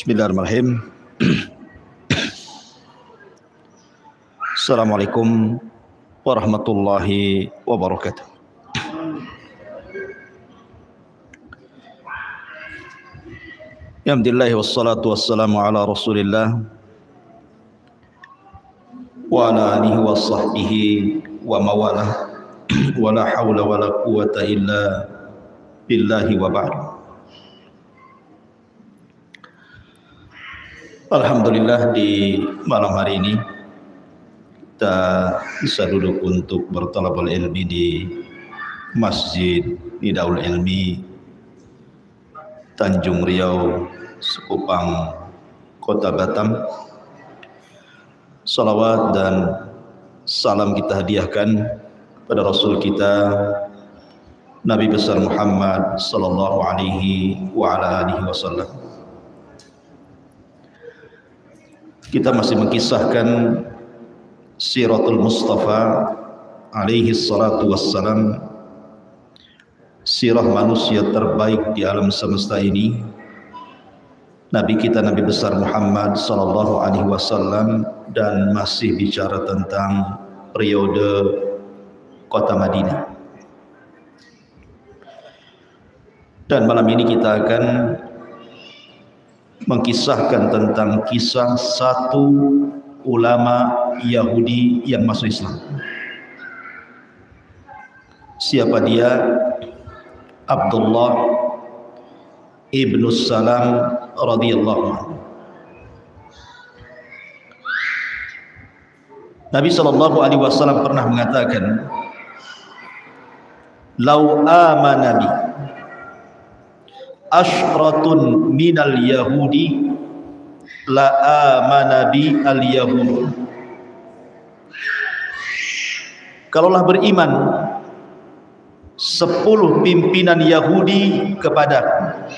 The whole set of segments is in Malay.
Bismillahirrahmanirrahim. Assalamualaikum warahmatullahi wabarakatuh. Alhamdulillah wassalatu wassalamu ala Rasulillah wa ala alihi wa sahbihi wa mawalah wa la hawla wa la quwata illa billahi wa ba'd. Alhamdulillah di malam hari ini kita bisa duduk untuk bertalabul ilmi di Masjid Nidaul Ilmi Tanjung Riau, Sekupang, Kota Batam. Salawat dan salam kita hadiahkan pada Rasul kita Nabi besar Muhammad sallallahu alaihi wa ala alihi wasallam. Kita masih mengisahkan Siratul Mustafa alaihi salatu wassalam, sirah manusia terbaik di alam semesta ini, Nabi kita Nabi besar Muhammad sallallahu alaihi wasallam, dan masih bicara tentang periode kota Madinah. Dan malam ini kita akan mengkisahkan tentang kisah satu ulama Yahudi yang masuk Islam. Siapa dia? Abdullah ibnu Salam radhiyallahu anhu. Nabi sallallahu alaihi wasallam pernah mengatakan, "Lau amana bi ashratun minal yahudi la amana bi al yahud." Kalaulah beriman 10 pimpinan Yahudi kepadaku,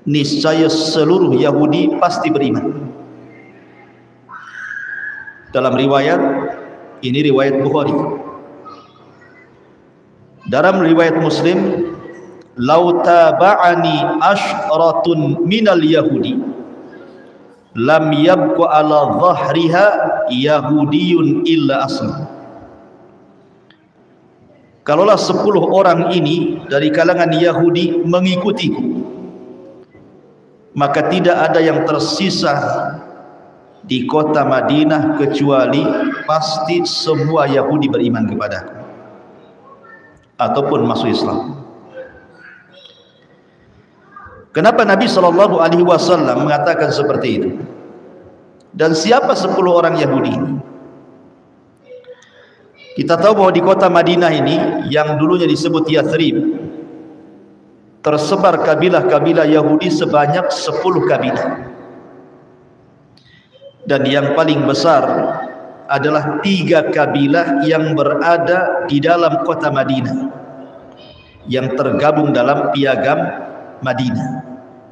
niscaya seluruh Yahudi pasti beriman. Dalam riwayat ini, riwayat Bukhari. Dalam riwayat Muslim, lau taba'ani ashratun minal yahudi lam yabqa ala dhahriha yahudiyun illa aslam. Kalaulah 10 orang ini dari kalangan Yahudi mengikutiku, maka tidak ada yang tersisa di kota Madinah kecuali pasti semua Yahudi beriman kepadaku ataupun masuk Islam. Kenapa Nabi sallallahu alaihi wasallam mengatakan seperti itu? Dan siapa 10 orang Yahudi ini? Kita tahu bahwa di kota Madinah ini yang dulunya disebut Yathrib, tersebar kabilah-kabilah Yahudi sebanyak 10 kabilah. Dan yang paling besar adalah 3 kabilah yang berada di dalam kota Madinah, yang tergabung dalam piagam Madinah.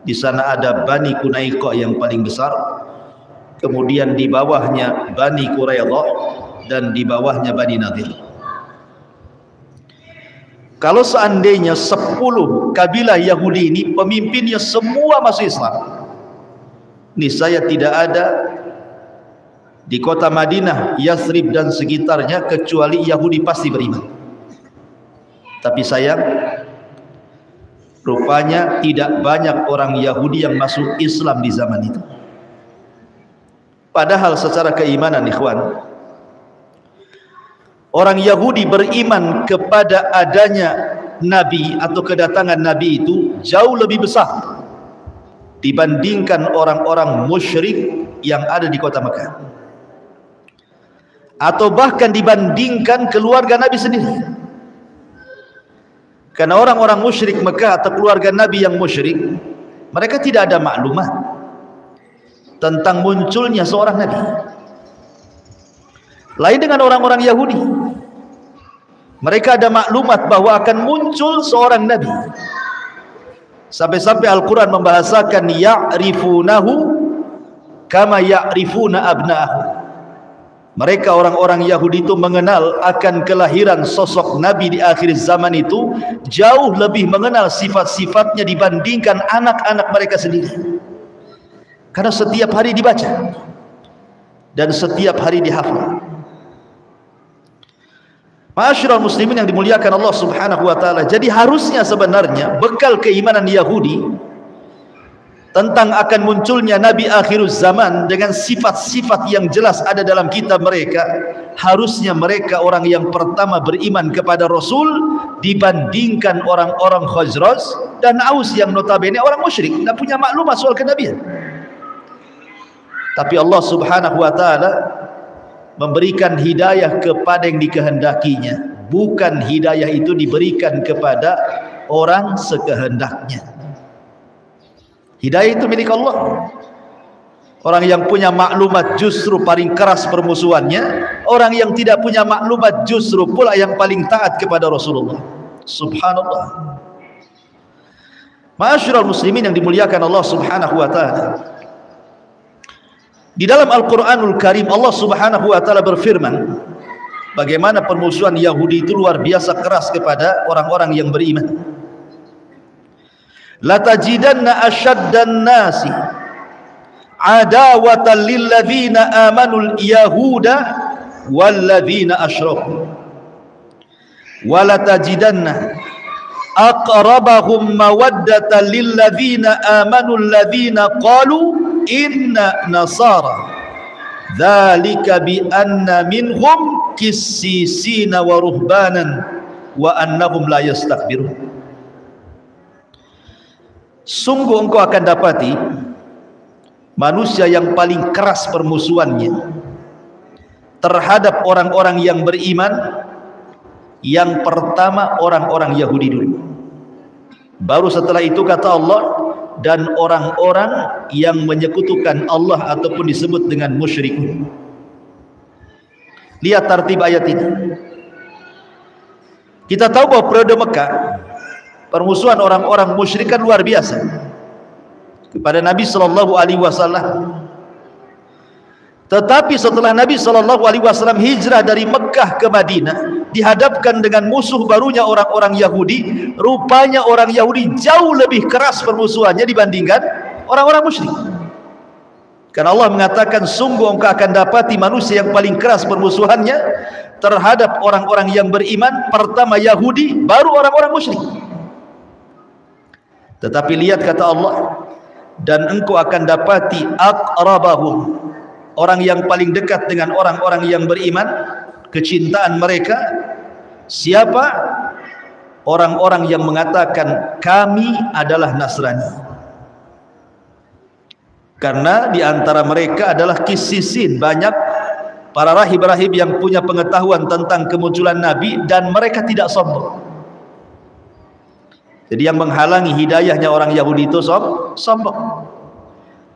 Di sana ada Bani Qunaiqah yang paling besar, kemudian di bawahnya Bani Quraidah, dan di bawahnya Bani Nadir. Kalau seandainya 10 kabilah Yahudi ini pemimpinnya semua masuk Islam, niscaya tidak ada di kota Madinah, Yathrib dan sekitarnya kecuali Yahudi pasti beriman. Tapi sayang, rupanya tidak banyak orang Yahudi yang masuk Islam di zaman itu. Padahal secara keimanan, ikhwan, orang Yahudi beriman kepada adanya Nabi atau kedatangan Nabi itu jauh lebih besar dibandingkan orang-orang musyrik yang ada di kota Mekah, atau bahkan dibandingkan keluarga Nabi sendiri. Karena orang-orang musyrik Mekah atau keluarga Nabi yang musyrik, mereka tidak ada maklumat tentang munculnya seorang Nabi. Lain dengan orang-orang Yahudi, mereka ada maklumat bahwa akan muncul seorang Nabi. Sampai-sampai Al-Quran membahasakan ya'rifunahu kama ya'rifuna abna'ahu. Mereka orang-orang Yahudi itu mengenal akan kelahiran sosok Nabi di akhir zaman itu, jauh lebih mengenal sifat-sifatnya dibandingkan anak-anak mereka sendiri. karena setiap hari dibaca dan setiap hari dihafal. Ma'asyiral muslimin yang dimuliakan Allah Subhanahu wa taala, jadi harusnya sebenarnya bekal keimanan Yahudi tentang akan munculnya Nabi akhiruz zaman dengan sifat-sifat yang jelas ada dalam kitab mereka, harusnya mereka orang yang pertama beriman kepada Rasul dibandingkan orang-orang Khazraj dan Aus yang notabene orang musyrik, tidak punya maklumat soal kenabian. Tapi Allah Subhanahu wa taala memberikan hidayah kepada yang dikehendakinya, bukan hidayah itu diberikan kepada orang sekehendaknya. Hidayah itu milik Allah. Orang yang punya maklumat justru paling keras permusuhannya, orang yang tidak punya maklumat justru pula yang paling taat kepada Rasulullah. Subhanallah. Ma'asyiral muslimin yang dimuliakan Allah Subhanahu wa taala, di dalam Al-Qur'anul Karim Allah Subhanahu wa taala berfirman bagaimana permusuhan Yahudi itu luar biasa keras kepada orang-orang yang beriman. Latajidanna asyaddan nasi adawatan lilladzina amanul yahuda walladzina asyraku walatajidanna aqrabahum mawaddatan lilladzina amanul ladzina qalu inna nasara dzalika bi anna minhum qissisina wa ruhbanan wa annahum la yastakbirun. Sungguh engkau akan dapati manusia yang paling keras permusuhannya terhadap orang-orang yang beriman, yang pertama orang-orang Yahudi dulu, baru setelah itu kata Allah, dan orang-orang yang menyekutukan Allah ataupun disebut dengan musyrikun. Lihat tartib ayat ini. Kita tahu bahwa periode Mekah permusuhan orang-orang musyrik kan luar biasa kepada Nabi sallallahu alaihi wasallam. Tetapi setelah Nabi sallallahu alaihi wasallam hijrah dari Mekah ke Madinah, dihadapkan dengan musuh barunya orang-orang Yahudi, rupanya orang Yahudi jauh lebih keras permusuhannya dibandingkan orang-orang musyrik. Karena Allah mengatakan sungguh engkau akan dapati manusia yang paling keras permusuhannya terhadap orang-orang yang beriman, pertama Yahudi, baru orang-orang musyrik. Tetapi lihat kata Allah, dan engkau akan dapati aqrabahum, orang yang paling dekat dengan orang-orang yang beriman, kecintaan mereka siapa? Orang-orang yang mengatakan kami adalah Nasrani. Karena di antara mereka adalah qissisin, banyak para rahib-rahib yang punya pengetahuan tentang kemunculan Nabi dan mereka tidak sombong. Jadi yang menghalangi hidayahnya orang Yahudi itu sombong.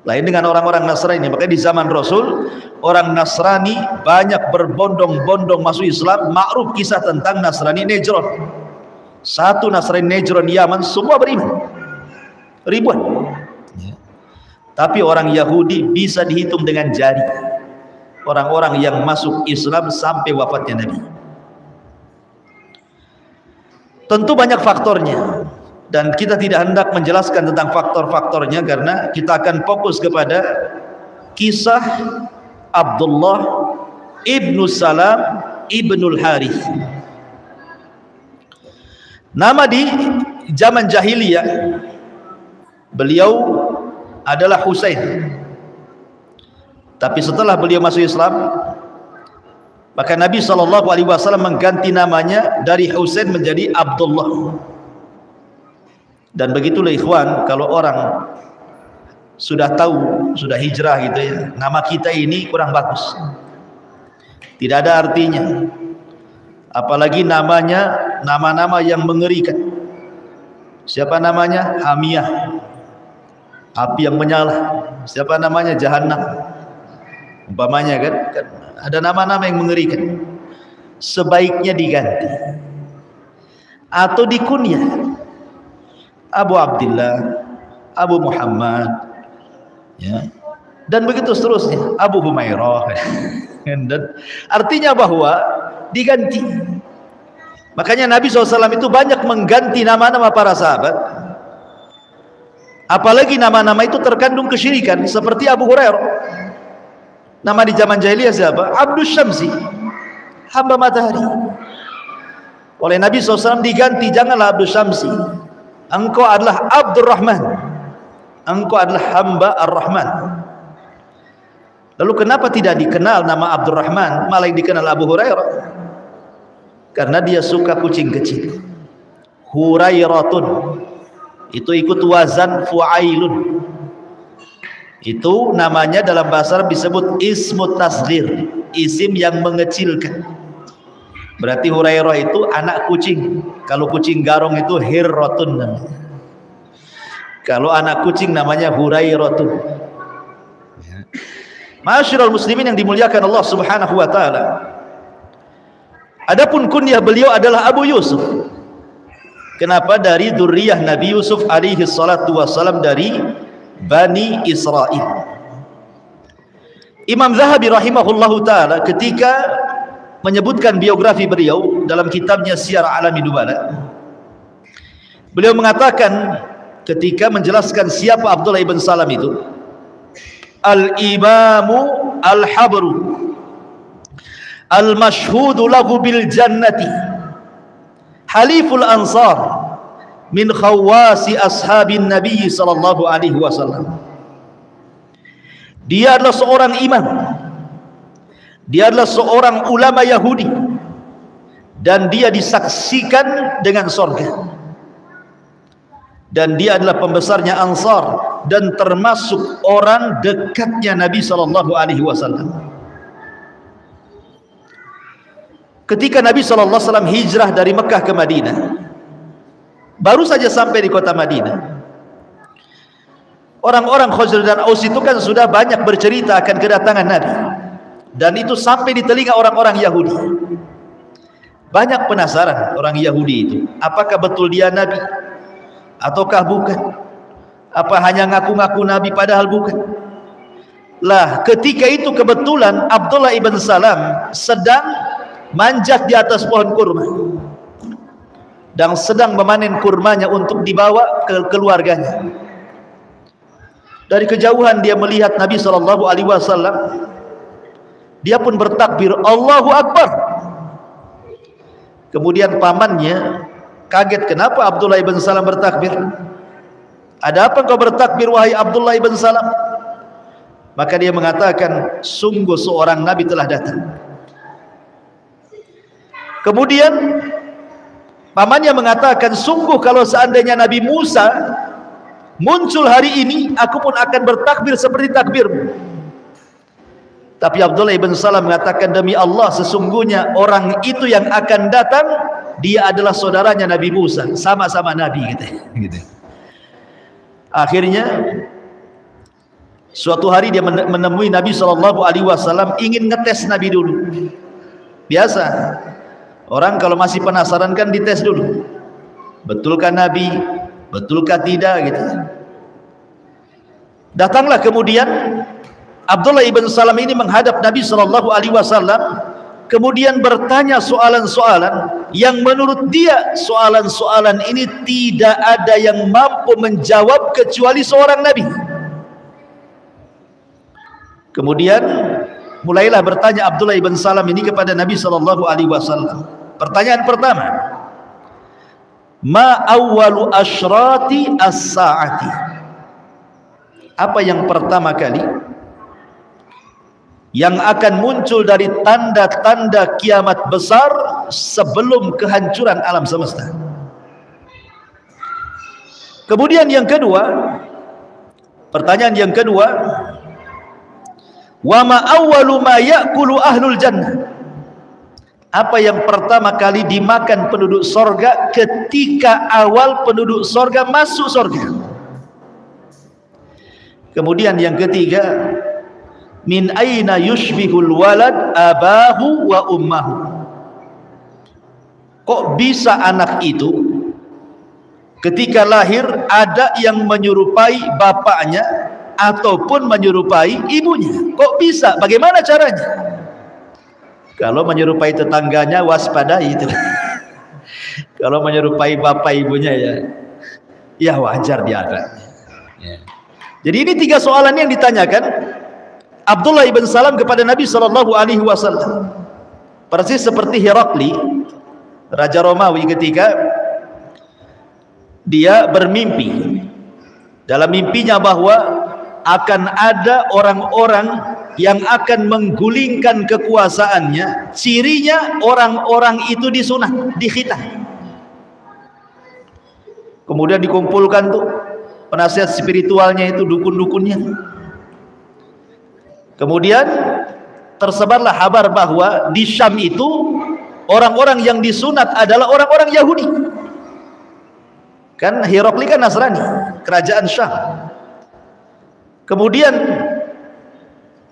Lain dengan orang-orang Nasrani. Makanya di zaman Rasul orang Nasrani banyak berbondong-bondong masuk Islam. Ma'ruf kisah tentang Nasrani Najran. Satu Nasrani Najran Yaman semua beriman, ribuan. Tapi orang Yahudi bisa dihitung dengan jari orang-orang yang masuk Islam sampai wafatnya Nabi. Tentu banyak faktornya, dan kita tidak hendak menjelaskan tentang faktor-faktornya karena kita akan fokus kepada kisah Abdullah ibnu Salam ibnul Harith. Nama di zaman jahiliyah beliau adalah Husain. Tapi setelah beliau masuk Islam, maka Nabi SAW mengganti namanya dari Husain menjadi Abdullah. Dan begitulah ikhwan, kalau orang sudah tahu, sudah hijrah gitu ya, nama kita ini kurang bagus, tidak ada artinya. Apalagi namanya nama-nama yang mengerikan. Siapa namanya? Hamiyah, api yang menyala. Siapa namanya? Jahannam umpamanya kan ada nama-nama yang mengerikan. Sebaiknya diganti atau dikunyah, Abu Abdullah, Abu Muhammad, ya, dan begitu seterusnya, Abu Humairah. Dan artinya bahwa diganti. Makanya Nabi SAW itu banyak mengganti nama-nama para sahabat. Apalagi nama-nama itu terkandung kesyirikan, seperti Abu Hurairah. Nama di zaman jahiliyah siapa? Abdus Syamsi, hamba matahari. Oleh Nabi SAW diganti, janganlah Abdus Syamsi, engkau adalah Abdurrahman, engkau adalah hamba Ar-Rahman. Lalu kenapa tidak dikenal nama Abdurrahman, malah yang dikenal Abu Hurairah? Karena dia suka kucing kecil. Hurairatun, itu ikut wazan fu'ailun. Itu namanya dalam bahasa Arab disebut ismut tasghir, isim yang mengecilkan. Berarti Hurairah itu anak kucing. Kalau kucing garong itu hirratun namanya. Kalau anak kucing namanya Hurairatun. Ma'asyiral muslimin yang dimuliakan Allah Subhanahu wa taala. Adapun kunyah beliau adalah Abu Yusuf. Kenapa? Dari dzurriyyah Nabi Yusuf alaihi salatu wassalam, dari Bani Israel. Imam Zahabi rahimahullahu taala ketika menyebutkan biografi beliau dalam kitabnya Syiar A'lamin Nubala, beliau mengatakan ketika menjelaskan siapa Abdullah ibn Salam itu, al-imamu al-habru al-mashhudu lahu bil jannati haliful ansar min khawasi ashabin Nabi sallallahu alaihi wasallam. Dia adalah seorang imam, dia adalah seorang ulama Yahudi, dan dia disaksikan dengan surga, dan dia adalah pembesarnya Ansar dan termasuk orang dekatnya Nabi sallallahu alaihi wasallam. Ketika Nabi sallallahu alaihi wasallam hijrah dari Mekah ke Madinah, baru saja sampai di kota Madinah, orang-orang Khazraj dan Aus itu kan sudah banyak bercerita akan kedatangan Nabi, dan itu sampai di telinga orang-orang Yahudi. Banyak penasaran orang Yahudi itu, apakah betul dia Nabi ataukah bukan? Apa hanya ngaku-ngaku Nabi padahal bukan? Lah, ketika itu kebetulan Abdullah ibn Salam sedang manjat di atas pohon kurma dan sedang memanen kurmanya untuk dibawa ke keluarganya. Dari kejauhan dia melihat Nabi SAW. Dia pun bertakbir, Allahu Akbar. Kemudian pamannya kaget, kenapa Abdullah ibn Salam bertakbir? Ada apa kau bertakbir wahai Abdullah ibn Salam? Maka dia mengatakan, sungguh seorang Nabi telah datang. Kemudian pamannya mengatakan, sungguh kalau seandainya Nabi Musa muncul hari ini, aku pun akan bertakbir seperti takbirmu. Tapi Abdullah ibn Salam mengatakan, demi Allah, sesungguhnya orang itu yang akan datang, dia adalah saudaranya Nabi Musa, sama-sama Nabi gitu. Akhirnya suatu hari dia menemui Nabi SAW, ingin ngetes Nabi dulu. Biasa orang kalau masih penasaran kan dites dulu, betulkah Nabi, betulkah tidak gitu. Datanglah kemudian Abdullah ibn Salam ini menghadap Nabi SAW, kemudian bertanya soalan-soalan yang menurut dia soalan-soalan ini tidak ada yang mampu menjawab kecuali seorang Nabi. Kemudian mulailah bertanya Abdullah ibn Salam ini kepada Nabi SAW. Pertanyaan pertama, ma awwalu asyrati as-sa'ati? Apa yang pertama kali yang akan muncul dari tanda-tanda kiamat besar sebelum kehancuran alam semesta? Kemudian yang kedua, pertanyaan yang kedua, wa ma awwalu ma ya'kulu ahlul jannah? Apa yang pertama kali dimakan penduduk sorga ketika awal penduduk sorga masuk sorga? Kemudian yang ketiga, min aina yushbihul walad abahu wa ummahu? Kok bisa anak itu ketika lahir ada yang menyerupai bapaknya ataupun menyerupai ibunya? Kok bisa? Bagaimana caranya? Kalau menyerupai tetangganya, waspadai itu. Kalau menyerupai bapak ibunya, ya wajar dia ada. Jadi ini 3 soalan yang ditanyakan Abdullah ibn Salam kepada Nabi SAW. Persis seperti Herakli, Raja Romawi, ketika dia bermimpi. Dalam mimpinya bahwa akan ada orang-orang yang akan menggulingkan kekuasaannya. Cirinya orang-orang itu disunat, dikhitah. Kemudian dikumpulkan tuh penasihat spiritualnya itu, dukun-dukunnya. Kemudian tersebarlah kabar bahwa di Syam itu orang-orang yang disunat adalah orang-orang Yahudi. Kan Herakli kan Nasrani, kerajaan Syam. Kemudian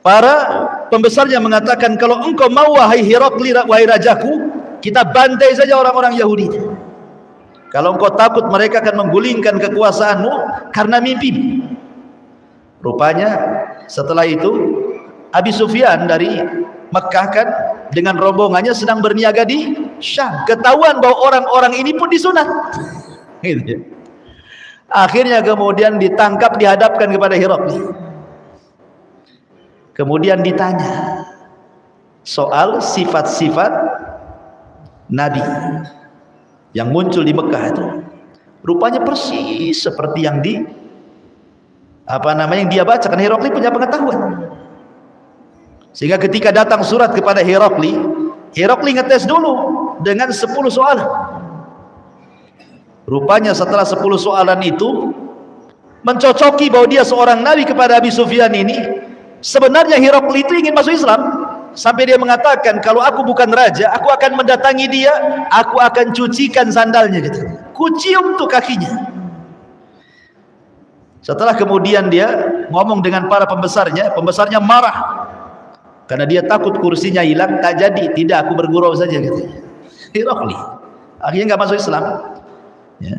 para pembesarnya mengatakan, kalau engkau mau wahai Herakli, wahai rajaku, kita bantai saja orang-orang Yahudi. Kalau engkau takut mereka akan menggulingkan kekuasaanmu karena mimpi. Rupanya setelah itu Abi Sufyan dari Mekah kan dengan rombongannya sedang berniaga di Syam. Ketahuan bahwa orang-orang ini pun disunat. Gitu. Akhirnya kemudian ditangkap, dihadapkan kepada Herakli. Kemudian ditanya soal sifat-sifat Nabi yang muncul di Mekah itu. Rupanya persis seperti yang yang dia bacakan. Herakli punya pengetahuan. Sehingga ketika datang surat kepada Herakli ngetes dulu dengan 10 soalan. Rupanya setelah 10 soalan itu mencocoki bahwa dia seorang nabi kepada Abi Sufyan ini. Sebenarnya Herakli itu ingin masuk Islam. Sampai dia mengatakan, kalau aku bukan raja, aku akan mendatangi dia, aku akan cucikan sandalnya gitu. Kucium tuh kakinya. Setelah kemudian dia ngomong dengan para pembesarnya marah. Karena dia takut kursinya hilang. Tak jadi, tidak, aku bergurau saja gitu. Herakli akhirnya nggak masuk Islam. Ya.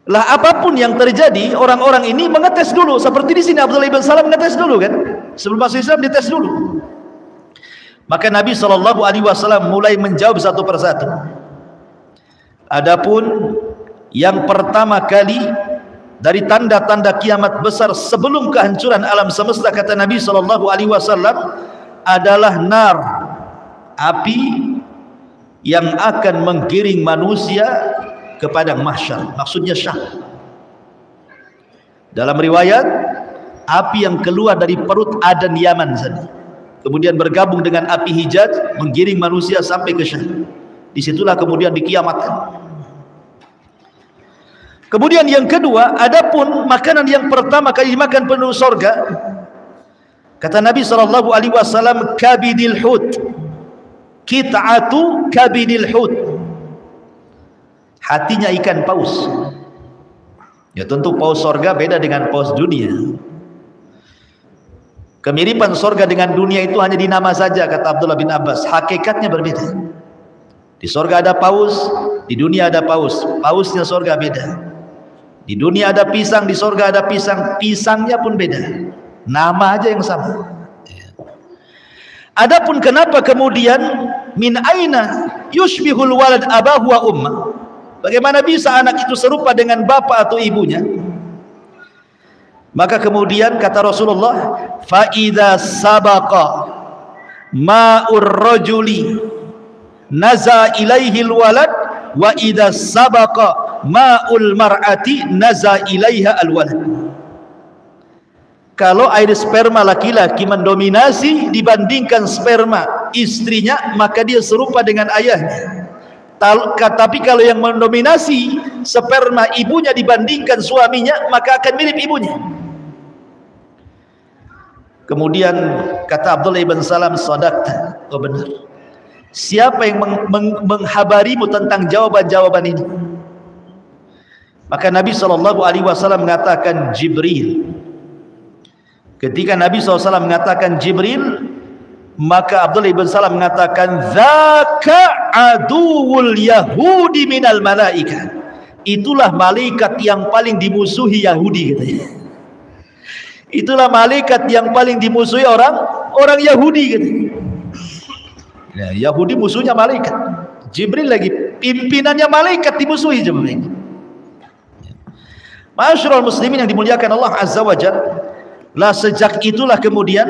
Lah apapun yang terjadi, orang-orang ini mengetes dulu. Seperti di sini Abdullah ibn Salam mengetes dulu kan. Sebelum masuk Islam dites dulu. Maka Nabi SAW mulai menjawab satu persatu. Adapun yang pertama kali dari tanda-tanda kiamat besar sebelum kehancuran alam semesta, kata Nabi SAW, adalah nar, api yang akan menggiring manusia ke padang mahsyar, maksudnya Syam. Dalam riwayat, api yang keluar dari perut Adan Yaman sana, kemudian bergabung dengan api Hijaz, menggiring manusia sampai ke Syam. Disitulah kemudian dikiamatkan. Kemudian yang kedua, adapun makanan yang pertama kali dimakan penduduk sorga, kata Nabi SAW, kabidil hut, kit'atu kabidil hut, hatinya ikan paus. Ya tentu paus sorga beda dengan paus dunia. Kemiripan sorga dengan dunia itu hanya di nama saja, kata Abdullah bin Abbas. Hakikatnya berbeda. Di sorga ada paus, di dunia ada paus. Pausnya sorga beda. Di dunia ada pisang, di sorga ada pisang. Pisangnya pun beda. Nama aja yang sama. Adapun kenapa kemudian min aina yushbihul walad abahu wa ummah? Bagaimana bisa anak itu serupa dengan bapak atau ibunya? Maka kemudian kata Rasulullah, fa idza sabaqa ma'ur rajuli naza ilaihi alwalad wa idza sabaqa ma'ul mar'ati naza ilaiha alwalad. Kalau air sperma laki-laki mendominasi dibandingkan sperma istrinya, maka dia serupa dengan ayahnya. Tapi kalau yang mendominasi sperma ibunya dibandingkan suaminya, maka akan mirip ibunya. Kemudian kata Abdullah ibn Salam, sadaqta, oh benar. Siapa yang menghabarimu tentang jawaban-jawaban ini? Maka Nabi SAW mengatakan Jibril. Ketika Nabi SAW mengatakan Jibril, maka Abdullah ibn Salam mengatakan, dzaka aduwul yahudi minal malaika. Itulah malaikat yang paling dimusuhi Yahudi, katanya. Itulah malaikat yang paling dimusuhi orang Yahudi, katanya. Ya, Yahudi musuhnya malaikat. Jibril lagi pimpinannya malaikat dimusuhi. Ma'asyiral muslimin yang dimuliakan Allah Azza wa Jalla, lah sejak itulah kemudian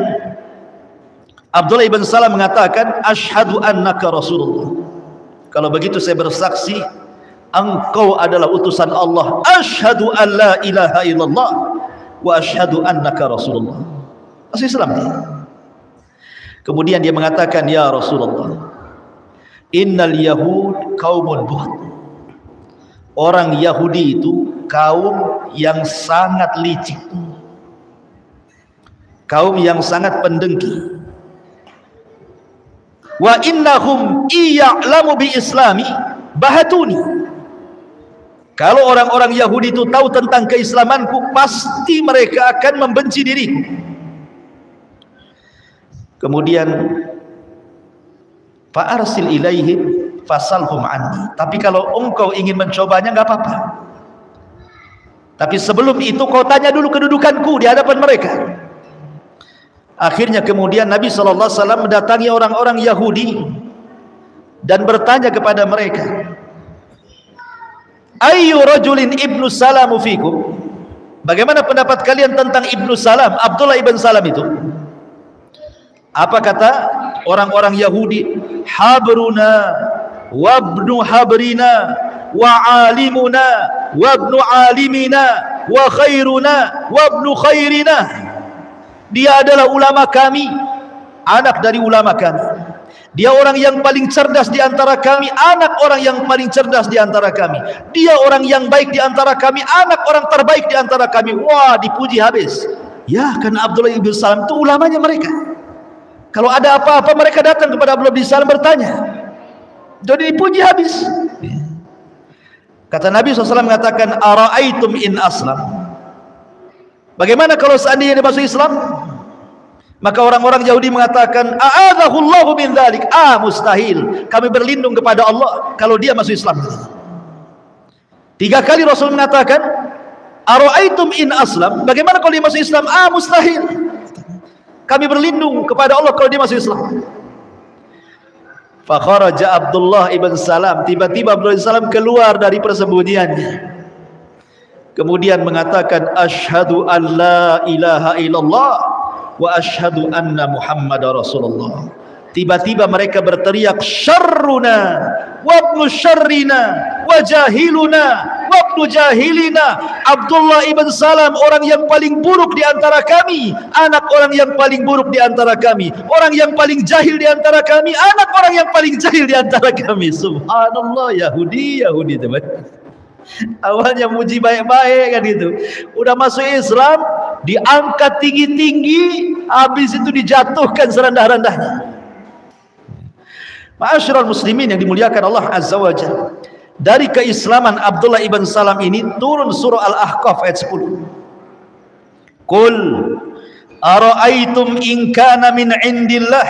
Abdullah ibn Salam mengatakan, asyhadu annaka Rasulullah. Kalau begitu saya bersaksi engkau adalah utusan Allah. Asyhadu an la ilaha illallah wa asyhadu annaka Rasulullah. Masuk Islam dia. Kemudian dia mengatakan, ya Rasulullah, innal yahud qaumun buht. Orang Yahudi itu kaum yang sangat licik, kaum yang sangat pendengki. Wa innahum iya'lamu bi islami bahatuni. Kalau orang-orang Yahudi itu tahu tentang keislamanku, pasti mereka akan membenci diriku. Kemudian fa'arsil ilaihim fasalhum anni. Tapi kalau engkau ingin mencobanya, enggak apa-apa. Tapi sebelum itu kau tanya dulu kedudukanku di hadapan mereka. Akhirnya kemudian Nabi SAW mendatangi orang-orang Yahudi dan bertanya kepada mereka, ayyu rajulin ibnu salamu fikum? Bagaimana pendapat kalian tentang ibnu Salam, Abdullah ibn Salam itu? Apa kata orang-orang Yahudi? Habruna wabnu habrina wa alimuna wabnu alimina wa khairuna wabnu khairina. Dia adalah ulama kami, anak dari ulama kami. Dia orang yang paling cerdas di antara kami, anak orang yang paling cerdas di antara kami. Dia orang yang baik di antara kami, anak orang terbaik di antara kami. Wah, dipuji habis. Ya, karena Abdullah ibn Salam itu ulamanya mereka. Kalau ada apa-apa mereka datang kepada Abdullah ibn Salam bertanya. Jadi dipuji habis. Kata Nabi SAW mengatakan, ara'aitum in aslam. Bagaimana kalau seandainya dia masuk Islam? Maka orang-orang Yahudi mengatakan, a'adzahullahu min dzalik. Mustahil. Kami berlindung kepada Allah kalau dia masuk Islam. 3 kali Rasul mengatakan, ara'aitum in aslam. Bagaimana kalau dia masuk Islam? Mustahil. Kami berlindung kepada Allah kalau dia masuk Islam. Fa kharaja Abdullah ibn Salam. Tiba-tiba Abdullah ibn Salam keluar dari persembunyiannya. Kemudian mengatakan, asyhadu an la ilaha illallah wa asyhadu anna Muhammadar Rasulullah. Tiba-tiba mereka berteriak, syarruna wabnu syarrina wa jahiluna wabnu jahilina. Abdullah ibn Salam orang yang paling buruk di antara kami, anak orang yang paling buruk di antara kami, orang yang paling jahil di antara kami, anak orang yang paling jahil di antara kami. Subhanallah, Yahudi teman. Awalnya muji baik-baik kan gitu, udah masuk Islam diangkat tinggi-tinggi, habis itu dijatuhkan serendah-rendahnya. Ma'asyiral muslimin yang dimuliakan Allah Azza wa Jalla, dari keislaman Abdullah ibn Salam ini turun surah Al-Ahqaf ayat 10. Qul ara'aitum in kana min indillah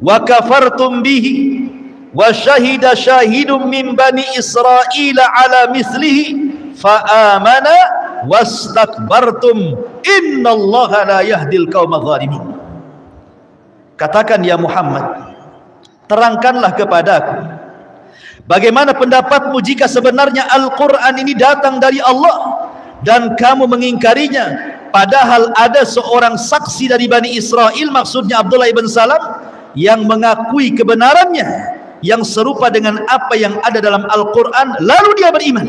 wa kafartum bihi wa syahida syahidun min bani Israila ala mislihi fa amana wastakbartum innallaha la yahdil qaumaz zalimin. Katakan ya Muhammad, terangkanlah kepadaku bagaimana pendapatmu jika sebenarnya Al-Quran ini datang dari Allah dan kamu mengingkarinya, padahal ada seorang saksi dari Bani Israel, maksudnya Abdullah ibn Salam, yang mengakui kebenarannya yang serupa dengan apa yang ada dalam Al-Quran, lalu dia beriman.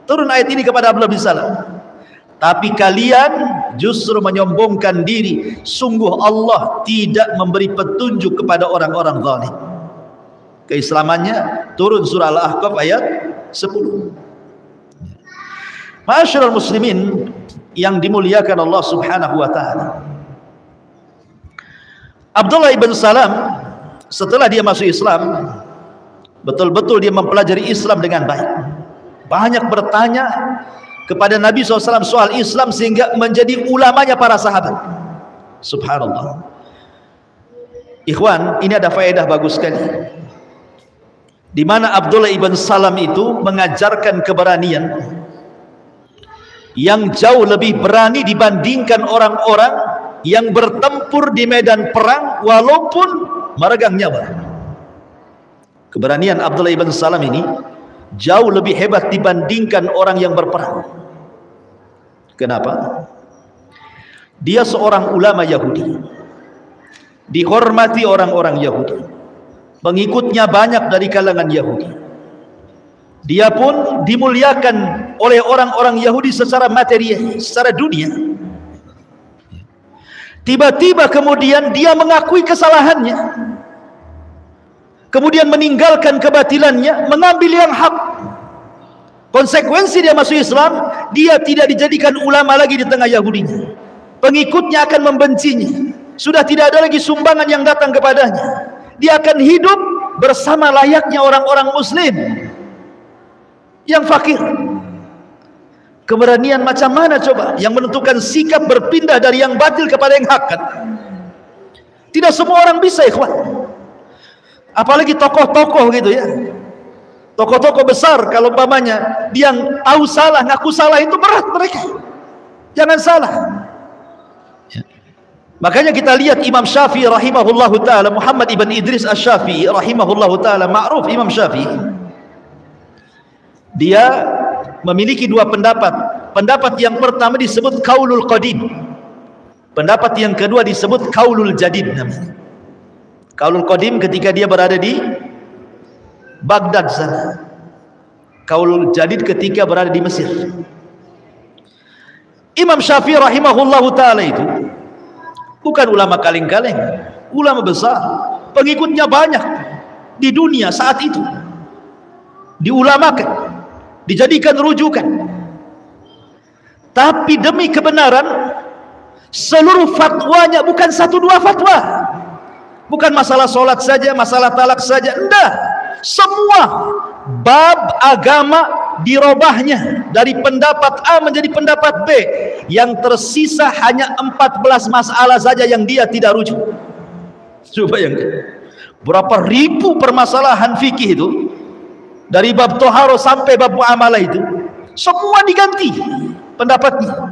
Turun ayat ini kepada Abdullah bin Salam. Tapi kalian justru menyombongkan diri. Sungguh Allah tidak memberi petunjuk kepada orang-orang zalim. Keislamannya turun surah Al-Ahqaf ayat 10. Ma'asyiral muslimin yang dimuliakan Allah Subhanahu wa taala, Abdullah ibn Salam setelah dia masuk Islam, betul-betul dia mempelajari Islam dengan baik. Banyak bertanya kepada Nabi SAW soal Islam sehingga menjadi ulamanya para sahabat. Subhanallah. Ikhwan, ini ada faedah bagus sekali, di mana Abdullah ibn Salam itu mengajarkan keberanian yang jauh lebih berani dibandingkan orang-orang yang bertempur di medan perang walaupun meregang nyawa. Keberanian Abdullah ibn Salam ini jauh lebih hebat dibandingkan orang yang berperang. Kenapa? Dia seorang ulama Yahudi, dihormati orang-orang Yahudi, pengikutnya banyak dari kalangan Yahudi. Dia pun dimuliakan oleh orang-orang Yahudi secara material, secara dunia. Tiba-tiba kemudian dia mengakui kesalahannya, kemudian meninggalkan kebatilannya, mengambil yang hak. Konsekuensi dia masuk Islam, dia tidak dijadikan ulama lagi di tengah Yahudinya. Pengikutnya akan membencinya. Sudah tidak ada lagi sumbangan yang datang kepadanya. Dia akan hidup bersama layaknya orang-orang muslim yang fakir. Keberanian macam mana coba yang menentukan sikap berpindah dari yang batil kepada yang hak kan? Tidak semua orang bisa, ikhwan. Apalagi tokoh-tokoh gitu ya. Tokoh-tokoh besar, kalau umpamanya dia yang tahu salah, ngaku salah, itu berat mereka. Jangan salah. Ya. Makanya kita lihat Imam Syafi'i rahimahullahu ta'ala, Muhammad ibn Idris Asy-Syafi'i rahimahullahu ta'ala, ma'ruf Imam Syafi'i. Dia memiliki dua pendapat. Pendapat yang pertama disebut Qaulul Qadim. Pendapat yang kedua disebut Qaulul Jadid namanya. Qaulul Qadim ketika dia berada di Baghdad sana. Qaulul Jadid ketika berada di Mesir. Imam Syafi'i rahimahullahu ta'ala itu bukan ulama kaleng-kaleng, ulama besar, pengikutnya banyak di dunia saat itu, diulamakan, dijadikan rujukan. Tapi demi kebenaran, seluruh fatwanya bukan satu dua fatwa, bukan masalah solat saja, masalah talak saja, enggak. Semua bab agama dirobahnya dari pendapat A menjadi pendapat B. Yang tersisa hanya 14 masalah saja yang dia tidak rujuk. Coba yang berapa ribu permasalahan fikih itu, dari bab toharo sampai bab muamalah itu, semua diganti pendapatnya.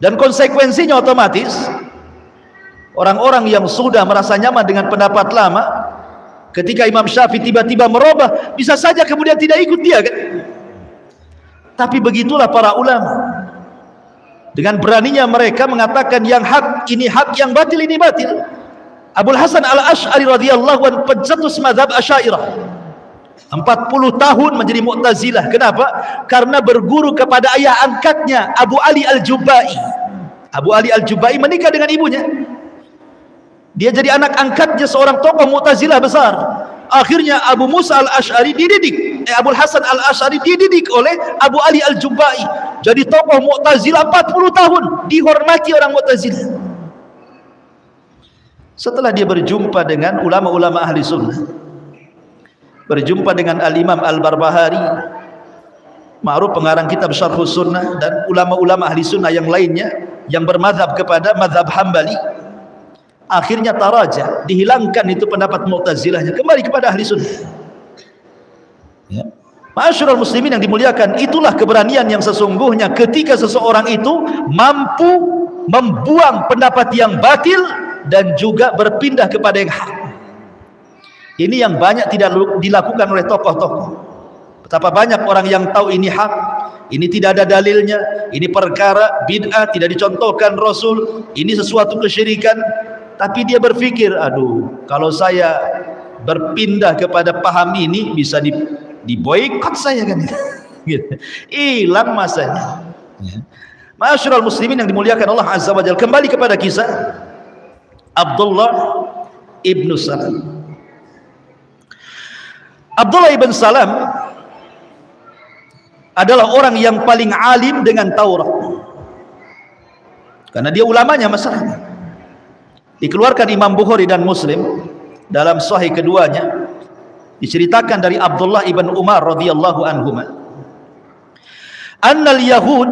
Dan konsekuensinya otomatis orang-orang yang sudah merasa nyaman dengan pendapat lama, ketika Imam Syafi'i tiba-tiba merubah, bisa saja kemudian tidak ikut dia kan? Tapi begitulah para ulama. Dengan beraninya mereka mengatakan yang hak ini hak, yang batil ini batil. Abul Hasan Al-Asy'ari radhiyallahu anhu pencetus mazhab Asy'ariyah. 40 tahun menjadi Mu'tazilah. Kenapa? Karena berguru kepada ayah angkatnya Abu Ali Al-Jubai. Abu Ali Al-Jubai menikah dengan ibunya. Dia jadi anak angkatnya seorang tokoh Mu'tazilah besar. Akhirnya Abu Musa Al-Asy'ari dididik, Abul Hasan Al-Asy'ari dididik oleh Abu Ali Al-Jubai. Jadi tokoh Mu'tazilah 40 tahun, dihormati orang Mu'tazilah. Setelah dia berjumpa dengan ulama-ulama ahli sunnah, berjumpa dengan Al-Imam Al-Barbahari, ma'ruf pengarang kitab Syarhus Sunnah, dan ulama-ulama ahli sunnah yang lainnya yang bermadzhab kepada mazhab Hambali. Akhirnya taraja, dihilangkan itu pendapat Mu'tazilahnya, kembali kepada ahli sunnah. Ya. Ma'asyiral muslimin yang dimuliakan, itulah keberanian yang sesungguhnya ketika seseorang itu mampu membuang pendapat yang batil dan juga berpindah kepada yang hak. Ini yang banyak tidak dilakukan oleh tokoh-tokoh. Betapa banyak orang yang tahu ini hak, ini tidak ada dalilnya, ini perkara bid'ah, tidak dicontohkan Rasul, ini sesuatu kesyirikan. Tapi dia berpikir, aduh, kalau saya berpindah kepada paham ini bisa diboikot saya kan. Hilang masanya. Ma'asyiral muslimin yang dimuliakan Allah Azza wa Jalla, kembali kepada kisah Abdullah ibn Salam. Abdullah ibn Salam adalah orang yang paling alim dengan Taurat, karena dia ulamanya masalahnya. Dikeluarkan Imam Bukhari dan Muslim dalam sahih keduanya, diceritakan dari Abdullah ibn Umar radhiyallahu anhuma, annal yahud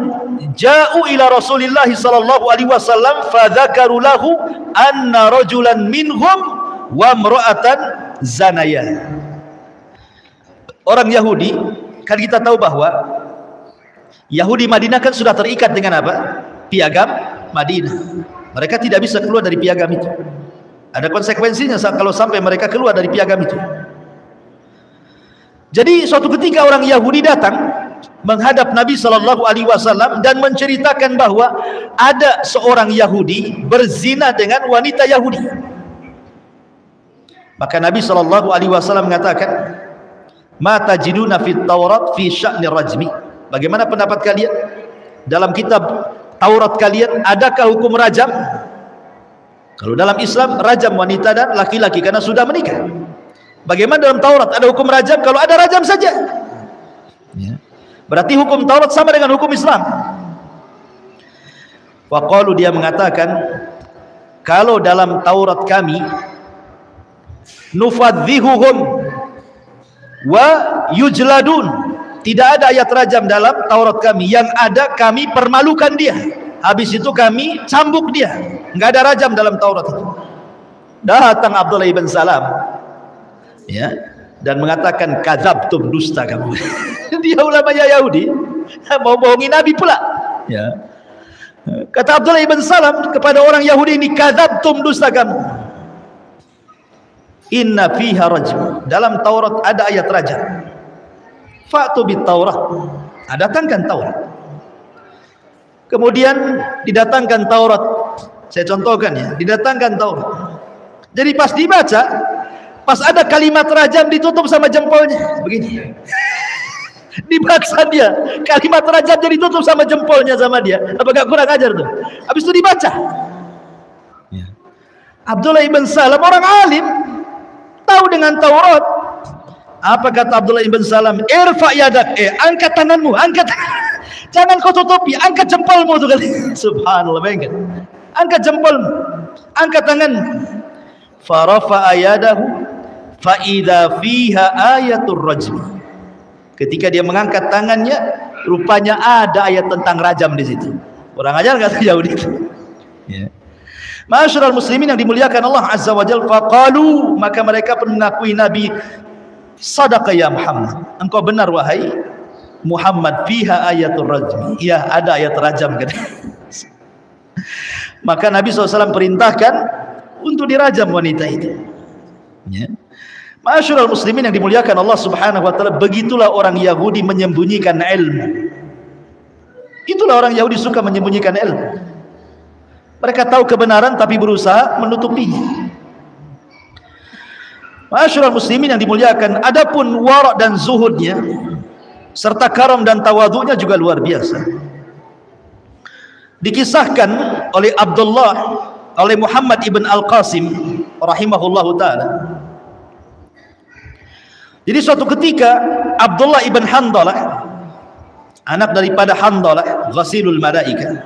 ja'u ila Rasulillah sallallahu alaihi wasallam fadzakaru lahu anna rajulan minhum wa imra'atan zanaya. Orang Yahudi, kan kita tahu bahwa Yahudi Madinah kan sudah terikat dengan apa? Piagam Madinah. Mereka tidak bisa keluar dari piagam itu. Ada konsekuensinya kalau sampai mereka keluar dari piagam itu. Jadi suatu ketika orang Yahudi datang menghadap Nabi SAW dan menceritakan bahwa ada seorang Yahudi berzina dengan wanita Yahudi. Maka Nabi SAW mengatakan, "Ma tajiduna fit Taurat fi sya'ni rajmi?" Bagaimana pendapat kalian? Dalam kitab Taurat kalian adakah hukum rajam? Kalau dalam Islam rajam wanita dan laki-laki karena sudah menikah. Bagaimana dalam Taurat ada hukum rajam? Kalau ada rajam saja. Ya. Berarti hukum Taurat sama dengan hukum Islam. Waqalu, dia mengatakan, kalau dalam Taurat kami nufadhihuhum wa yujladun, tidak ada ayat rajam dalam Taurat kami. Yang ada kami permalukan dia, habis itu kami cambuk dia. Enggak ada rajam dalam Taurat itu. Datang Abdullah ibn Salam, ya, dan mengatakan, kadzabtum, dusta kamu. Dia ulama Yahudi mau bohongi Nabi pula, ya. Kata Abdullah ibn Salam kepada orang Yahudi ini, kadzabtum, dusta kamu. Inna fiha rajm, dalam Taurat ada ayat rajam. Fa'tu bit Taurat, datangkan Taurat. Kemudian didatangkan Taurat. Saya contohkan ya, didatangkan Taurat. Jadi pas dibaca, pas ada kalimat rajam ditutup sama jempolnya, begini. Dibaksa dia, kalimat rajam jadi tutup sama jempolnya sama dia. Apakah kurang ajar tuh? Habis itu dibaca. Ya. Abdullah ibn Salam orang alim, tahu dengan Taurat. Apa kata Abdullah ibn Salam? Irfa yadak, angkat tanganmu, angkat. Jangan kau tutupi, angkat jempolmu tuh kali. Subhanallah, bayangkan. Angkat jempolmu, angkat tangan. Farafa ayadahu fa idza fiha ayatur rajm. Ketika dia mengangkat tangannya, rupanya ada ayat tentang rajam di situ. Kurang ajar kata Yahudi. Ya. Ma'asyiral muslimin yang dimuliakan Allah Azza wa Jalla, faqalu, maka mereka pun mengakui Nabi, sadaqa ya Muhammad, engkau benar wahai Muhammad, fiha ayatul rajmi. Ya, ada ayat rajam. Maka Nabi SAW perintahkan untuk dirajam wanita itu. Ya. Ma'asyiral muslimin yang dimuliakan Allah Subhanahu wa taala, begitulah orang Yahudi menyembunyikan ilmu. Itulah orang Yahudi suka menyembunyikan ilmu. Mereka tahu kebenaran tapi berusaha menutupinya. Ma'asyiral muslimin yang dimuliakan, adapun wara' dan zuhudnya serta karam dan tawadhu'nya juga luar biasa. Dikisahkan oleh Muhammad ibn Al-Qasim rahimahullahu taala. Jadi suatu ketika Abdullah ibn Handalah, anak daripada Handalah ghasilul malaika,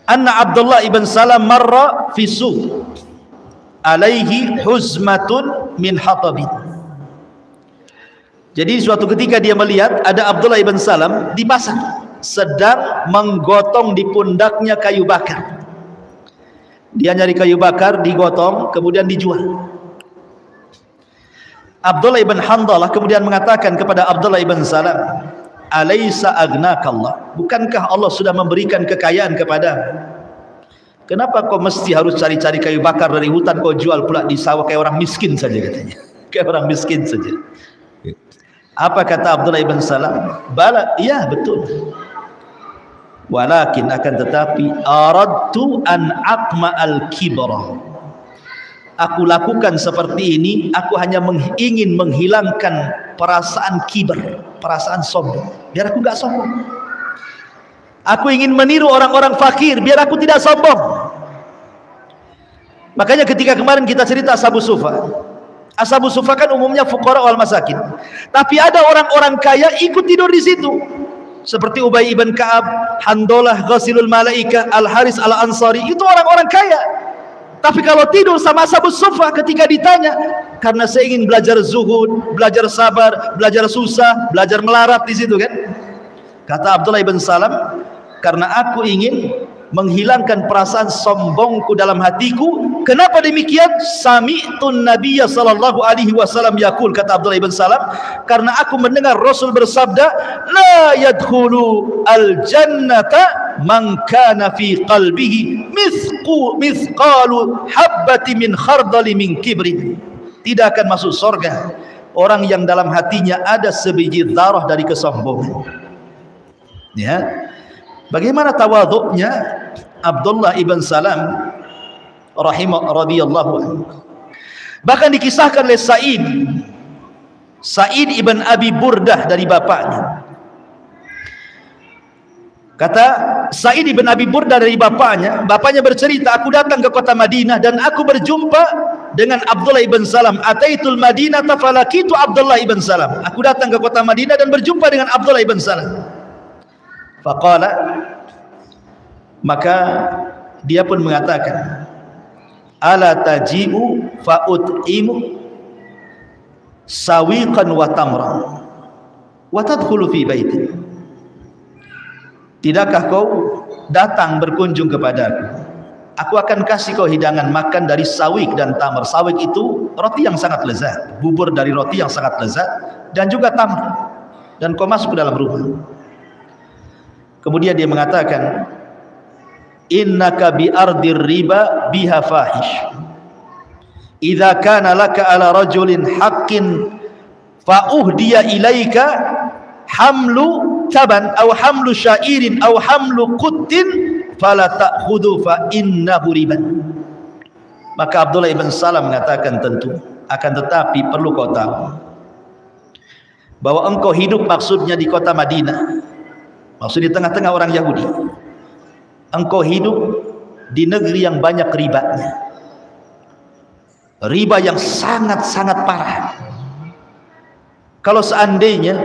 anna Abdullah ibn Salam marra fi suq alaihi huzmatun min hatabin. Jadi suatu ketika dia melihat ada Abdullah ibn Salam di pasar sedang menggotong di pundaknya kayu bakar. Dia nyari kayu bakar, digotong, kemudian dijual. Abdullah ibn Handalah kemudian mengatakan kepada Abdullah ibn Salam, alaysa agnakallah, bukankah Allah sudah memberikan kekayaan kepadamu? Kenapa kau mesti harus cari-cari kayu bakar dari hutan, kau jual pula di sawah kayak orang miskin saja, katanya. Kayak orang miskin saja. Apa kata Abdullah ibn Salam? Bala, iya betul. Walakin, akan tetapi, aradtu an aqma al-kibra. Aku lakukan seperti ini, aku hanya ingin menghilangkan perasaan kibar, perasaan sombong, biar aku enggak sombong. Aku ingin meniru orang-orang fakir biar aku tidak sombong. Makanya ketika kemarin kita cerita Ashabus Sufa kan umumnya fuqara wal masakin. Tapi ada orang-orang kaya ikut tidur di situ. Seperti Ubay ibn Ka'ab, Handalah ghasilul malaika, Al-Haris al-Ansari, itu orang-orang kaya. Tapi kalau tidur sama Ashabus Sufa ketika ditanya, karena saya ingin belajar zuhud, belajar sabar, belajar susah, belajar melarat di situ kan. Kata Abdullah ibn Salam, karena aku ingin menghilangkan perasaan sombongku dalam hatiku. Kenapa demikian? Sami'tun Nabiyya sallallahu alaihi wasallam yaqul, kata Abdullah ibn Salam, karena aku mendengar Rasul bersabda, la yadkhulu al-jannata man kana fi qalbihi mithqalu habbati min khardali min kibrin. Tidak akan masuk surga orang yang dalam hatinya ada sebiji dzarah dari kesombongan. Ya. Bagaimana tawadhu'nya Abdullah ibn Salam radhiyallahu anhu. Bahkan dikisahkan oleh Sa'id ibn Abi Burdah dari bapaknya. Kata Sa'id ibn Abi Burdah dari bapaknya bercerita, aku datang ke kota Madinah dan aku berjumpa dengan Abdullah ibn Salam. Ataitul Madinata falakitu Abdullah ibn Salam. Aku datang ke kota Madinah dan berjumpa dengan Abdullah ibn Salam. Faqala, maka dia pun mengatakan, ala taji'u fa'ut'imu sawiqan wa tamran wa tadkhulu fi baiti. Tidakkah kau datang berkunjung kepadaku, aku akan kasih kau hidangan makan dari sawiq dan tamar. Sawiq itu roti yang sangat lezat, bubur dari roti yang sangat lezat, dan juga tamar, dan kau masuk ke dalam rumah. Kemudian dia mengatakan, innaka bi ardir riba biha fahish, idza kana laka ala rajulin haqqin fa uhdiya ilaika hamlu taban aw hamlu syairin aw hamlu quttin fala ta'khudhu fa innahu riban. Maka Abdullah ibn Salam mengatakan, tentu, akan tetapi perlu kau tahu bahwa engkau hidup maksudnya di kota Madinah, maksud di tengah-tengah orang Yahudi. Engkau hidup di negeri yang banyak ribanya, riba yang sangat-sangat parah. Kalau seandainya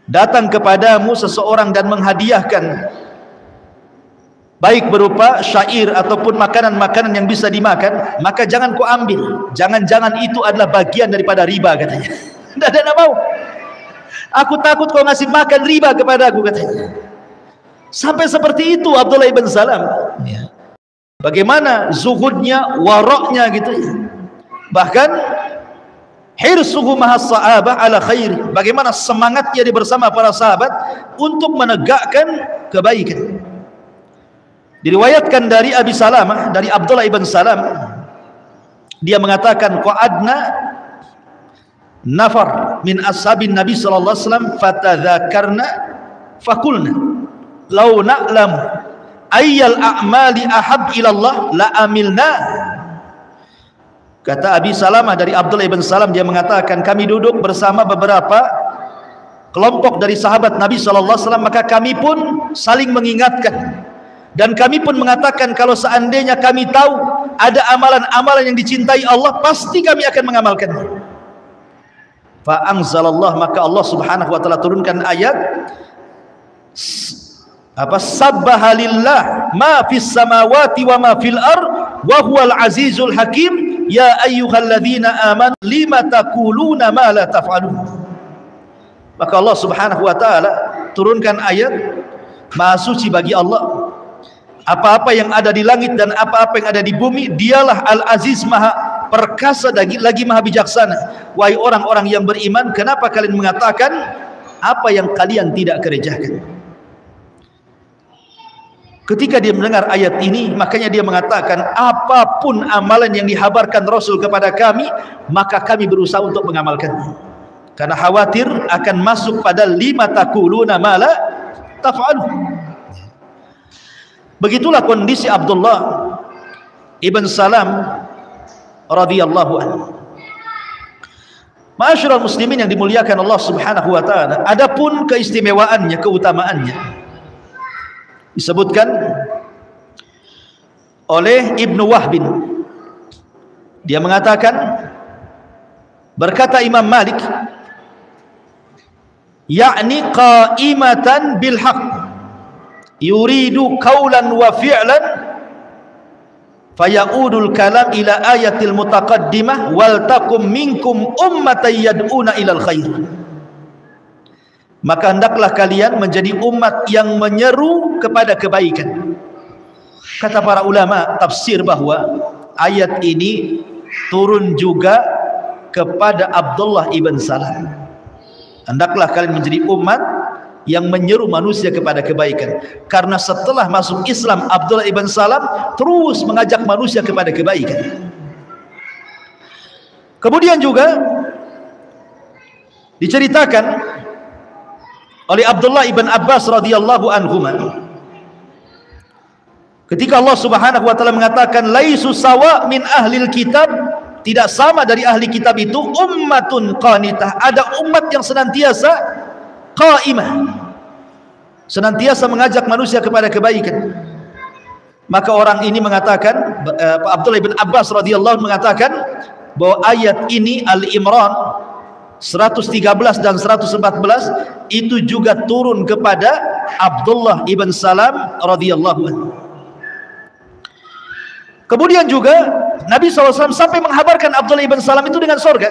datang kepadamu seseorang dan menghadiahkan, baik berupa syair ataupun makanan-makanan yang bisa dimakan, maka jangan kau ambil. Jangan-jangan itu adalah bagian daripada riba, katanya. Tidak mau. Aku takut kau ngasih makan riba kepadaku, katanya. Sampai seperti itu Abdullah ibn Salam. Ya. Bagaimana zuhudnya, waraknya gitu ya. Bahkan hirsuhu mahas sahabah ala khair. Bagaimana semangatnya dia bersama para sahabat untuk menegakkan kebaikan. Diriwayatkan dari Abi Salamah, dari Abdullah ibn Salam, dia mengatakan, qa'adna nafar min ashabin Nabi sallallahu alaihi wasallam fatadzakarna faqulna lau na'lamu ayyal a'mali ahab ilallah la amilna. Kata Abi Salamah dari Abdullah ibn Salam, dia mengatakan, kami duduk bersama beberapa kelompok dari sahabat Nabi sallallahu alaihi wasallam, maka kami pun saling mengingatkan dan kami pun mengatakan, kalau seandainya kami tahu ada amalan-amalan yang dicintai Allah, pasti kami akan mengamalkannya. Fa anzalallah, maka Allah Subhanahu wa taala turunkan ayat sabbaha lillah ma fis samawati wa ma fil ard wa huwal azizul hakim ya ayyuhalladzina amanu lima taquluna ma la taf'alun. Maka Allah Subhanahu wa taala turunkan ayat, maha suci bagi Allah apa-apa yang ada di langit dan apa-apa yang ada di bumi, dialah al-aziz, maha perkasa lagi maha bijaksana. Wahai orang-orang yang beriman, kenapa kalian mengatakan apa yang kalian tidak kerjakan? Ketika dia mendengar ayat ini, makanya dia mengatakan, apapun amalan yang dihabarkan Rasul kepada kami, maka kami berusaha untuk mengamalkannya. Karena khawatir akan masuk pada lima taquluna ma la taf'alu. Begitulah kondisi Abdullah ibn Salam radhiyallahu anhu. Ma'asyiral muslimin yang dimuliakan Allah Subhanahu wa taala, adapun keistimewaannya, keutamaannya disebutkan oleh Ibnu Wahbin. Dia mengatakan, berkata Imam Malik, yakni qa'imatan bil haqq yuridu qawlan wa fi'lan faya'udul kalam ila ayatil mutaqaddimah wal takum minkum ummatan yad'una ilal khair. Maka hendaklah kalian menjadi umat yang menyeru kepada kebaikan. Kata para ulama tafsir bahwa ayat ini turun juga kepada Abdullah ibn Salam. Hendaklah kalian menjadi umat yang menyeru manusia kepada kebaikan. Karena setelah masuk Islam, Abdullah ibn Salam terus mengajak manusia kepada kebaikan. Kemudian juga Diceritakan oleh Abdullah ibn Abbas radhiyallahu anhuma, ketika Allah Subhanahu wa taala mengatakan laisu sawa min ahlil kitab, tidak sama dari ahli kitab itu ummatun qanitah, ada umat yang senantiasa qaimah, senantiasa mengajak manusia kepada kebaikan. Maka orang ini mengatakan, Abdullah ibn Abbas radhiyallahu anhu mengatakan bahwa ayat ini Al-Imran 113 dan 114 itu juga turun kepada Abdullah ibn Salam radhiyallahu anhu. Kemudian juga Nabi SAW sampai menghabarkan Abdullah ibn Salam itu dengan surga.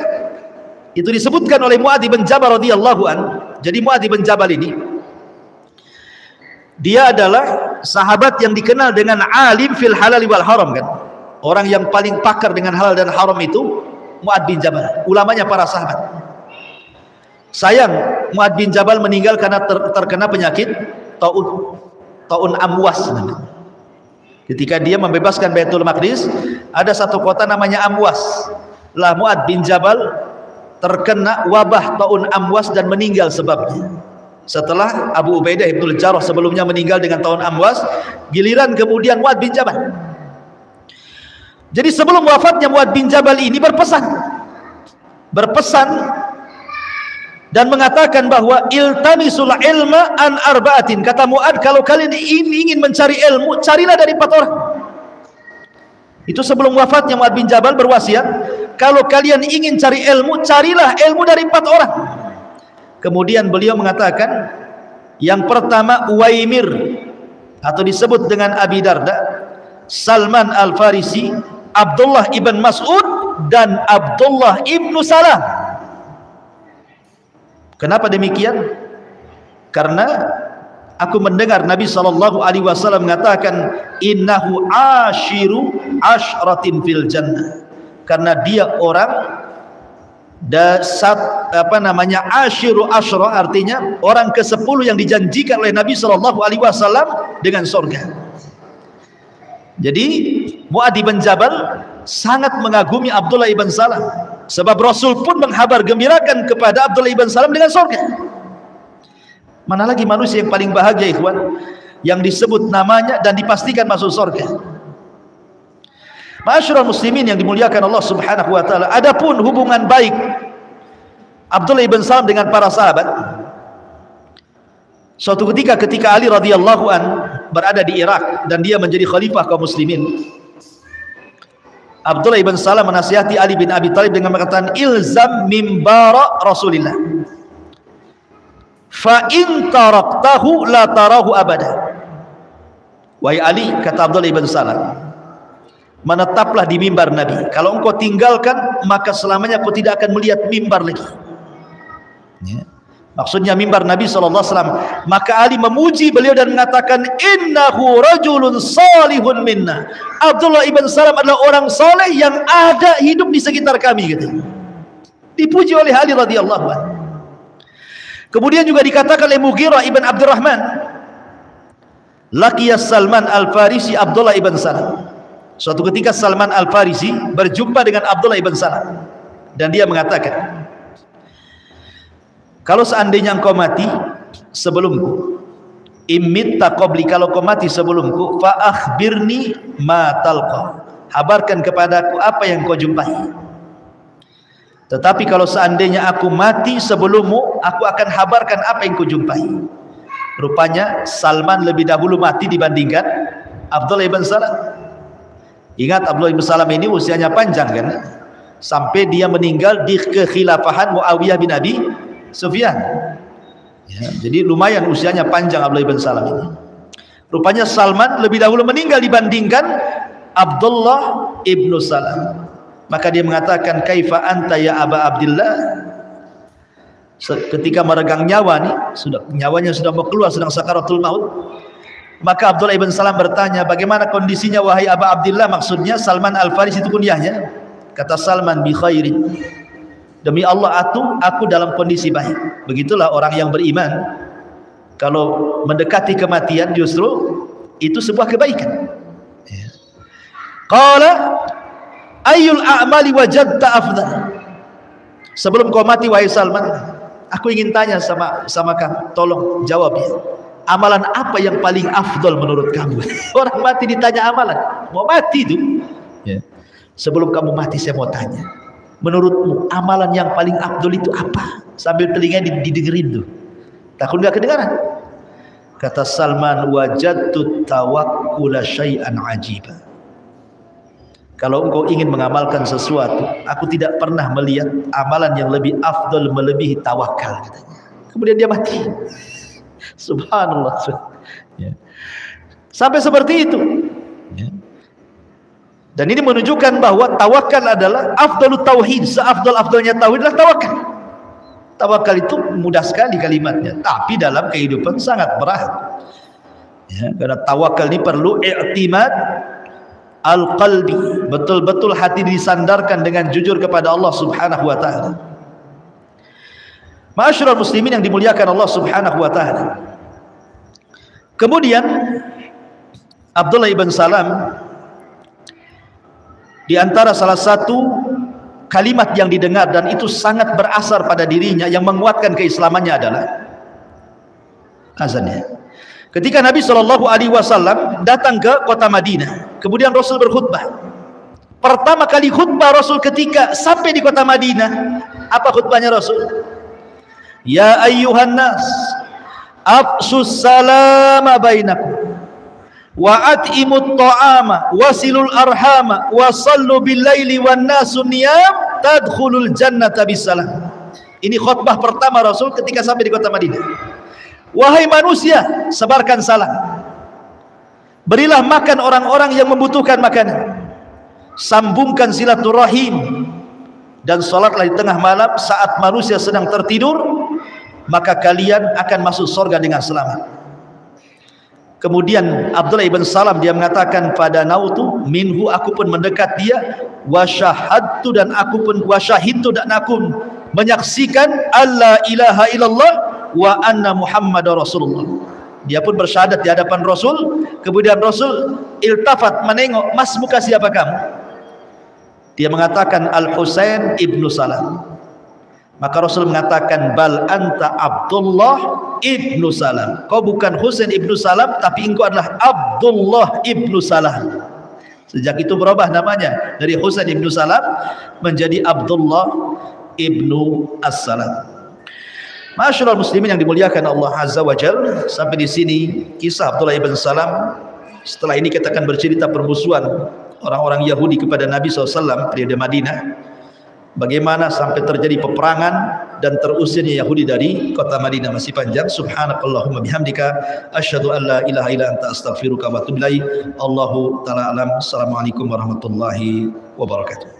Itu disebutkan oleh Mu'adz bin Jabal radhiyallahu anhu. Jadi Mu'adz bin Jabal ini, dia adalah sahabat yang dikenal dengan alim fil halal wal haram kan. Orang yang paling pakar dengan halal dan haram itu Mu'adz bin Jabal, ulamanya para sahabat. Sayang, Mu'adz bin Jabal meninggal karena terkena penyakit taun amwas. Ketika dia membebaskan Baitul Maqdis, ada satu kota namanya Amwas. Lah Mu'adz bin Jabal terkena wabah taun amwas dan meninggal sebabnya. Setelah Abu Ubaidah ibn Jarrah sebelumnya meninggal dengan tahun amwas, giliran kemudian Mu'adz bin Jabal. Jadi sebelum wafatnya Mu'adz bin Jabal ini berpesan dan mengatakan bahwa iltamisul ilma an arba'atin. Kata Mu'adz, kalau kalian ingin mencari ilmu, carilah dari 4 orang. Itu sebelum wafatnya Mu'adz bin Jabal berwasiat, kalau kalian ingin cari ilmu, carilah ilmu dari 4 orang. Kemudian beliau mengatakan, yang pertama Uwaimir, atau disebut dengan Abi Darda, Salman Al-Farisi, Abdullah ibn Mas'ud, dan Abdullah ibn Salam. Kenapa demikian? Karena aku mendengar Nabi SAW mengatakan, innahu ashiru ashratin fil jannah. Karena dia orang ashiru ashra, artinya orang ke-10 yang dijanjikan oleh Nabi SAW dengan surga. Jadi Mu'adz bin Jabal sangat mengagumi Abdullah ibn Salam, sebab Rasul pun menghabar gembirakan kepada Abdullah ibn Salam dengan surga. Mana lagi manusia yang paling bahagia ikhwan, yang disebut namanya dan dipastikan masuk surga. Ma'asyiral muslimin yang dimuliakan Allah Subhanahu wa taala, adapun hubungan baik Abdullah ibn Salam dengan para sahabat, suatu ketika Ali radhiyallahu an berada di Irak dan dia menjadi khalifah kaum muslimin, Abdullah ibn Salam menasihati Ali bin Abi Thalib dengan mengatakan, ilzam mimbara Rasulillah fa in taraktahu la tarahu abada. Wahai Ali, kata Abdullah ibn Salam, menetaplah di mimbar Nabi. Kalau engkau tinggalkan, maka selamanya kau tidak akan melihat mimbar lagi. Ya. Maksudnya mimbar Nabi SAW. Maka Ali memuji beliau dan mengatakan, innahu rajulun salihun minna. Abdullah ibn Salam adalah orang soleh yang ada hidup di sekitar kami, gitu. Dipuji oleh Ali radhiyallahu anhu. Kemudian juga dikatakan oleh Mughirah ibn Abdurrahman, laqiya Salman Al-Farisi Abdullah ibn Salam. Suatu ketika Salman Al-Farisi berjumpa dengan Abdullah ibn Salam dan dia mengatakan, kalau seandainya engkau mati sebelumku, imitta qabli, kalau kau mati sebelumku, fa akhbirni ma talqa, habarkan kepadaku apa yang kau jumpai. Tetapi kalau seandainya aku mati sebelummu, aku akan habarkan apa yang kau jumpai. Rupanya Salman lebih dahulu mati dibandingkan Abdullah ibn Salam. Ingat, Abdullah ibn Salam ini usianya panjang kan, sampai dia meninggal di kekhilafahan Muawiyah bin Abi Sufyan. Ya, jadi lumayan usianya panjang Abdullah ibn Salam ini. Rupanya Salman lebih dahulu meninggal dibandingkan Abdullah ibn Salam. Maka dia mengatakan, kaifa anta ya Aba Abdillah. Ketika meregang nyawa nih, nyawanya sudah mau keluar, sedang sakaratul maut. Maka Abdullah ibn Salam bertanya, bagaimana kondisinya wahai Aba Abdillah? Maksudnya Salman Al-Farisi itu kunyahnya. Kata Salman, bi khairin, demi Allah aku dalam kondisi baik. Begitulah orang yang beriman, kalau mendekati kematian justru itu sebuah kebaikan. Qala ayyul a'mali wajadta afdal. Sebelum kau mati wahai Salman, Aku ingin tanya sama kamu, tolong jawab ya. Amalan apa yang paling afdol menurut kamu? Orang mati ditanya amalan, mau mati itu. Ya. Sebelum kamu mati saya mau tanya, menurutmu amalan yang paling afdol itu apa? Sambil telinga didengerin tuh. Takut nggak kedengaran? Kata Salman, wajadtu tawakkula syai'an ajiba. Kalau engkau ingin mengamalkan sesuatu, aku tidak pernah melihat amalan yang lebih afdol melebihi tawakal, katanya. Kemudian dia mati. Subhanallah. Ya. Sampai seperti itu. Ya. Dan ini menunjukkan bahwa tawakal adalah afdalut tauhid. Seafdal-afdalnya tauhid adalah tawakal. Tawakal itu mudah sekali kalimatnya, tapi dalam kehidupan sangat berat. Ya, karena tawakal ini perlu i'timad al-qalbi, betul-betul hati disandarkan dengan jujur kepada Allah Subhanahu wa taala. Ma'asyiral muslimin yang dimuliakan Allah Subhanahu wa taala. Kemudian Abdullah ibn Salam, di antara salah satu kalimat yang didengar dan itu sangat berasar pada dirinya yang menguatkan keislamannya adalah azannya. Ketika Nabi SAW datang ke kota Madinah, kemudian Rasul berkhutbah. Pertama kali khutbah Rasul ketika sampai di kota Madinah, apa khutbahnya Rasul? Ya ayyuhan nas, afsus salama bainakum, wa at'imut ta'ama, wasilul arhama, wa sallu bil laili wan nasu niyam, tadkhulul jannata bisalam. Ini khutbah pertama Rasul ketika sampai di kota Madinah. Wahai manusia, sebarkan salam, berilah makan orang-orang yang membutuhkan makanan, sambungkan silaturahim, dan salatlah di tengah malam saat manusia sedang tertidur, maka kalian akan masuk surga dengan selamat. Kemudian Abdullah ibn Salam dia mengatakan, pada nautu minhu, aku pun mendekat dia, wasyahadtu, dan aku pun wasyahidtu, dan aku menyaksikan alla ilaha illallah wa anna Muhammadar Rasulullah. Dia pun bersyahadat di hadapan Rasul. Kemudian Rasul iltafat, menengok, mas muka siapa kamu? Dia mengatakan Al-Husain ibnu Salam. Maka Rasul mengatakan, bal anta Abdullah ibnu Salam. Kau bukan Husain ibnu Salam, tapi engkau adalah Abdullah ibnu Salam. Sejak itu berubah namanya dari Husain ibnu Salam menjadi Abdullah ibnu As-Salam. Ma'asyiral muslimin yang dimuliakan Allah Azza wa Jalla, sampai di sini kisah Abdullah ibn Salam. Setelah ini kita akan bercerita permusuhan orang-orang Yahudi kepada Nabi SAW periode Madinah, bagaimana sampai terjadi peperangan dan terusirnya Yahudi dari kota Madinah. Masih panjang. Subhanakallahumma bihamdika asyhadu an la ilaha illa anta astaghfiruka wa atubu ilaik. Allahu ta'ala alam. Assalamualaikum warahmatullahi wabarakatuh.